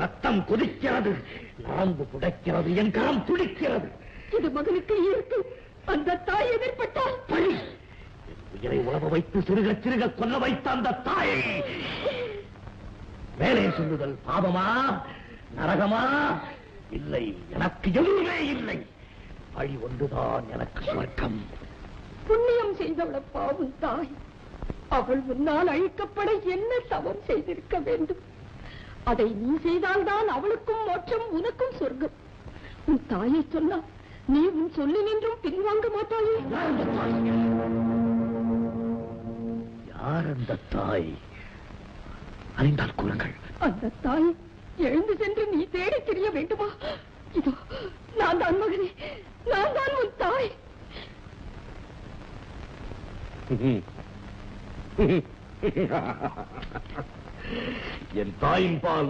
ரத்தம் கொதிக்கிறது, நரம்பு புடைக்கிறது, என் கரம் துடிக்கிறது. இது மகனுக்கு இருக்கு. அந்த தாய் எதிர்பட்டால் பழி. உயிரை உழவ வைத்து சிறுக சிறுக கொல்ல வைத்த அந்த தாயை மேலே சொல்லுதல் பாவமா, நரகமா? இல்லை, எனக்கு எதுவுமே இல்லை. வழி ஒன்றுதான் எனக்கு சொர்க்கம். புண்ணியம் செய்தவள பாவம் தாய். அவள் முன்னால் அழிக்கப்பட என்ன தவம் செய்திருக்க வேண்டும்? அதை நீ செய்தால்தான் அவளுக்கும் மோட்சம், உனக்கும் சொர்க்கம். உன் தாயை சொன்னா நீ உன் சொல்லி நின்றும் பின்வாங்க மாட்டாயே. யார் அந்த தாய்? அறிந்தால் கூறுங்கள். அந்த தாய் எழுந்து சென்று நீ தேடி தெரிய வேண்டுமா? இதோ நான் தான் மகனே, நான் தான் உன் தாய். என் தாயின் பால்